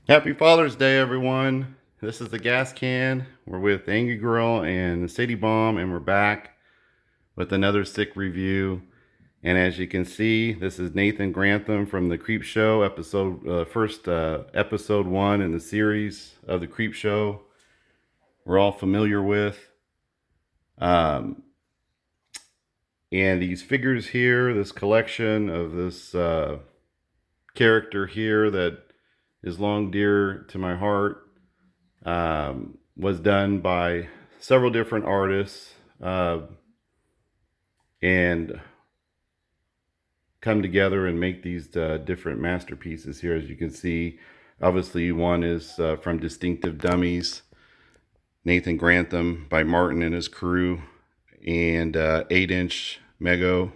Happy Father's Day, everyone. This is the Gascan. We're with Angry Girl and City Bomb, and we're back with another sick review. And as you can see, this is Nathan Grantham from the Creepshow, episode 1 in the series of the Creepshow. We're all familiar with. And these figures here, this collection of this character here that is long dear to my heart, was done by several different artists and come together and make these different masterpieces here. As you can see, obviously one is from Distinctive Dummies, Nathan Grantham by Martin and his crew, and 8-inch Mego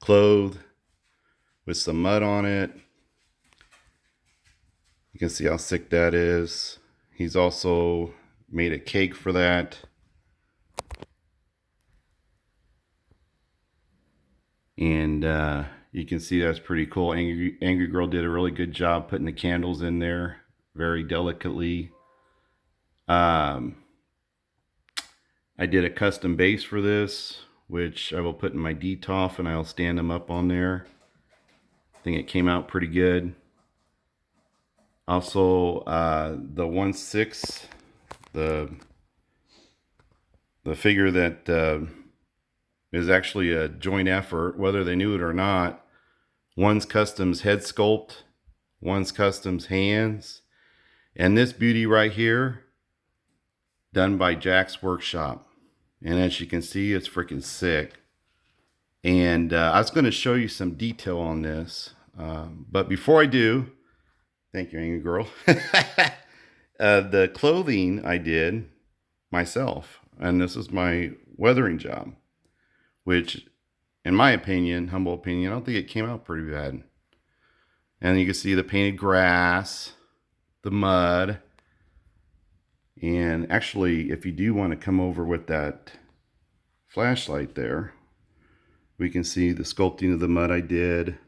clothed with some mud on it. You can see how sick that is. He's also made a cake for that. And you can see that's pretty cool. Angry Girl did a really good job putting the candles in there very delicately. I did a custom base for this, which I will put in my DTOF and I'll stand them up on there. I think it came out pretty good. Also, the 1/6, the figure that is actually a joint effort, whether they knew it or not. One's Custom's head sculpt, one's Custom's hands, and this beauty right here, done by Jack's Workshop. And as you can see, it's freaking sick. And I was going to show you some detail on this, but before I do, thank you, Angry Girl. The clothing I did myself, and this is my weathering job, which, in my opinion, humble opinion, I don't think it came out pretty bad. And you can see the painted grass, the mud, and actually, if you do want to come over with that flashlight there, we can see the sculpting of the mud I did.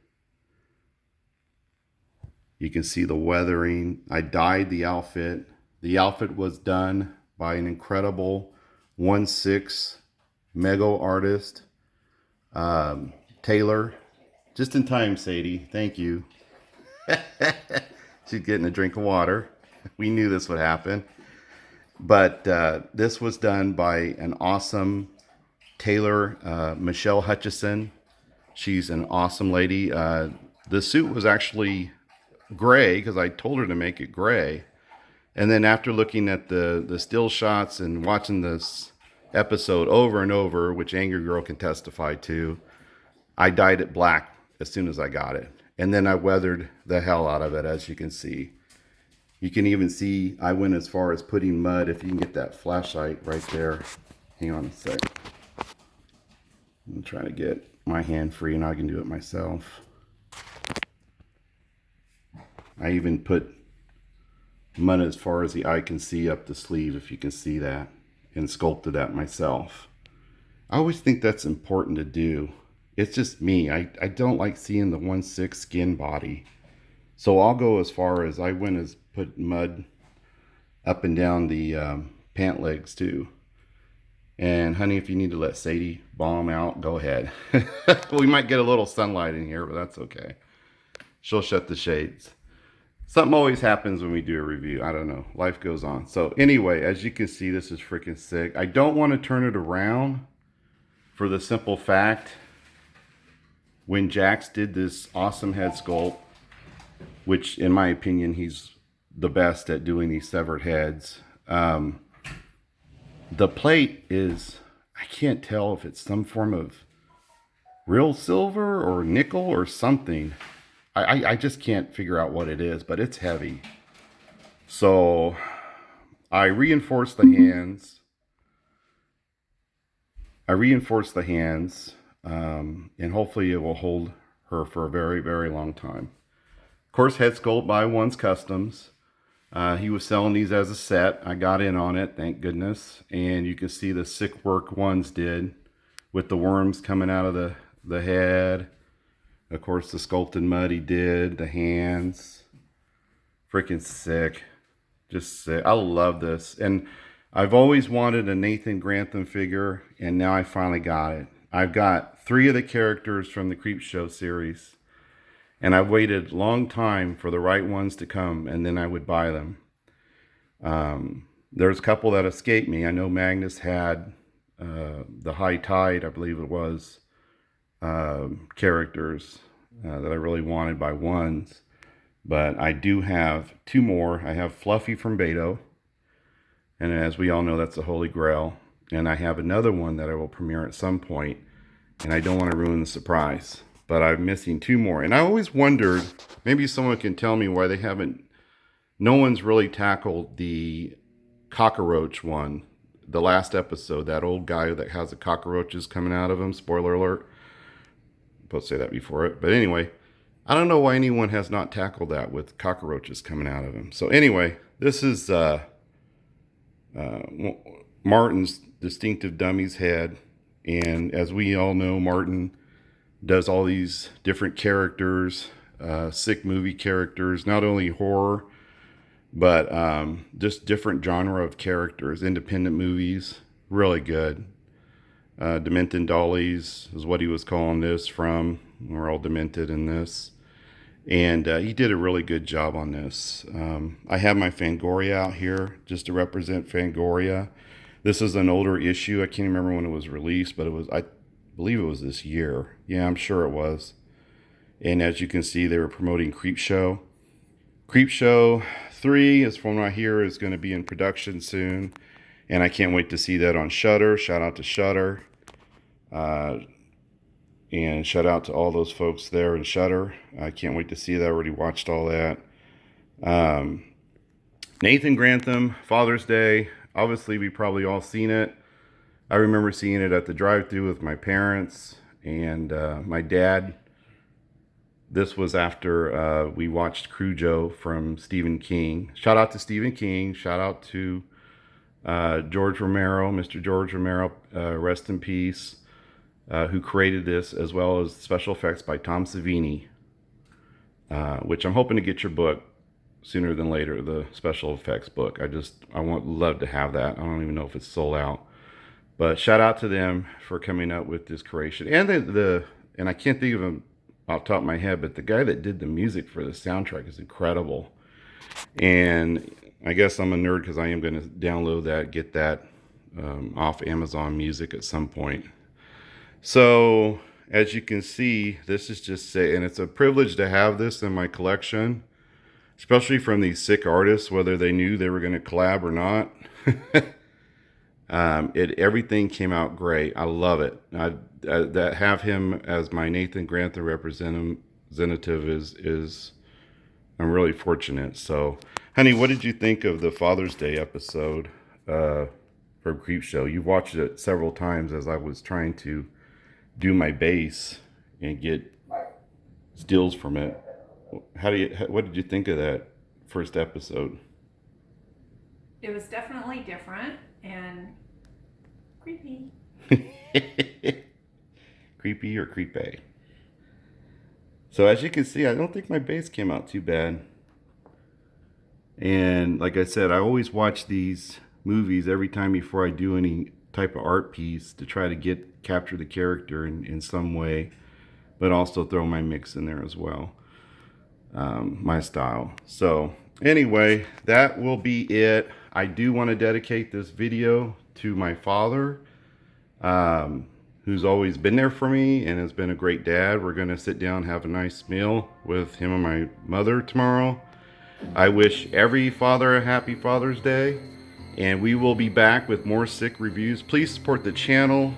You can see the weathering. I dyed the outfit. The outfit was done by an incredible 1/6 Mego artist, Taylor. Just in time, Sadie. Thank you. She's getting a drink of water. We knew this would happen. But this was done by an awesome Taylor, Michelle Hutchison. She's an awesome lady. The suit was actually gray because I told her to make it gray. And then after looking at the still shots and watching this episode over and over, which Angry Girl can testify to, I dyed it black as soon as I got it. And then I weathered the hell out of it, as you can see. You can even see I went as far as putting mud. If you can get that flashlight right there. Hang on a sec. I'm trying to get my hand free and I can do it myself. I even put mud as far as the eye can see up the sleeve, if you can see that, and sculpted that myself. I always think that's important to do. It's just me. I don't like seeing the 1/6 skin body. So I'll go as far as I went as put mud up and down the pant legs too. And honey, if you need to let Sadie bomb out, go ahead. We might get a little sunlight in here, but that's okay. She'll shut the shades. Something always happens when we do a review. I don't know. Life goes on. So anyway, as you can see, this is freaking sick. I don't want to turn it around for the simple fact, when Jax did this awesome head sculpt, which in my opinion, he's the best at doing these severed heads. The plate is, I can't tell if it's some form of real silver or nickel or something. I just can't figure out what it is, but it's heavy. So I reinforced the hands. And hopefully it will hold her for a very, very long time. Of course, head sculpt by One's Customs. He was selling these as a set. I got in on it, thank goodness. And you can see the sick work One's did with the worms coming out of the head. Of course, the sculpted mud he did, the hands. Freaking sick. Just sick. I love this. And I've always wanted a Nathan Grantham figure, and now I finally got it. I've got 3 of the characters from the Creepshow series, and I've waited a long time for the right ones to come, and then I would buy them. There's a couple that escaped me. I know Magnus had the High Tide, I believe it was, characters that I really wanted by ones. But I do have 2 more. I have Fluffy from Beto, and as we all know, that's the Holy Grail. And I have another one that I will premiere at some point, and I don't want to ruin the surprise. But I'm missing 2 more. And I always wondered, maybe someone can tell me why they haven't, no one's really tackled the cockroach one. The last episode, that old guy that has the cockroaches coming out of him. Spoiler alert. I'm supposed to say that before it. But anyway, I don't know why anyone has not tackled that with cockroaches coming out of him. So anyway, this is Martin's Distinctive Dummies head. And as we all know, Martin does all these different characters, sick movie characters, not only horror, but just different genre of characters, independent movies, really good. Demented Dollies is what he was calling this from. We're all demented in this. And he did a really good job on this. I have my Fangoria out here just to represent Fangoria. This is an older issue. I can't remember when it was released, but it was, I believe it was this year. Yeah, I'm sure it was. And as you can see, they were promoting Creepshow. Creepshow 3 is from what I hear is going to be in production soon. And I can't wait to see that on Shudder. Shout out to Shudder. And shout out to all those folks there in Shudder. I can't wait to see that. I already watched all that. Nathan Grantham, Father's Day. Obviously, we probably all seen it. I remember seeing it at the drive-thru with my parents and my dad. This was after we watched Cujo from Stephen King. Shout out to Stephen King. Shout out to George Romero, Mr. George Romero, rest in peace. Who created this, as well as special effects by Tom Savini, which I'm hoping to get your book sooner than later, the special effects book. I want love to have that. I don't even know if it's sold out, but shout out to them for coming up with this creation. And and I can't think of him off the top of my head, but the guy that did the music for the soundtrack is incredible. And I guess I'm a nerd because I am going to download that, get that off Amazon Music at some point. So, as you can see, this is just and it's a privilege to have this in my collection, especially from these sick artists, whether they knew they were going to collab or not. Everything came out great. I love it. That have him as my Nathan Grantham representative is I'm really fortunate. So, honey, what did you think of the Father's Day episode from Creepshow? You've watched it several times as I was trying to do my base and get stills from it. What did you think of that first episode? It was definitely different and creepy. Creepy or creepy? So as you can see, I don't think my base came out too bad. And like I said, I always watch these movies every time before I do any type of art piece to try to capture the character in some way, but also throw my mix in there as well, my style. So anyway, that will be it. I do want to dedicate this video to my father, who's always been there for me and has been a great dad. We're going to sit down and have a nice meal with him and my mother tomorrow. I wish every father a happy Father's Day. And we will be back with more sick reviews. Please support the channel.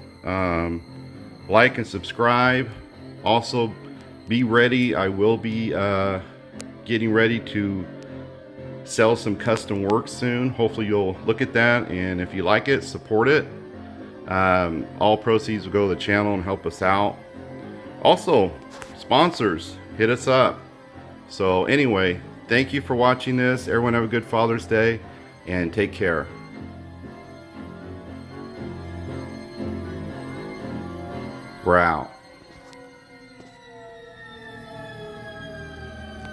Like and subscribe. Also, be ready. I will be getting ready to sell some custom work soon. Hopefully you'll look at that. And if you like it, support it. All proceeds will go to the channel and help us out. Also, sponsors, hit us up. So anyway, thank you for watching this. Everyone have a good Father's Day. And take care. We're out.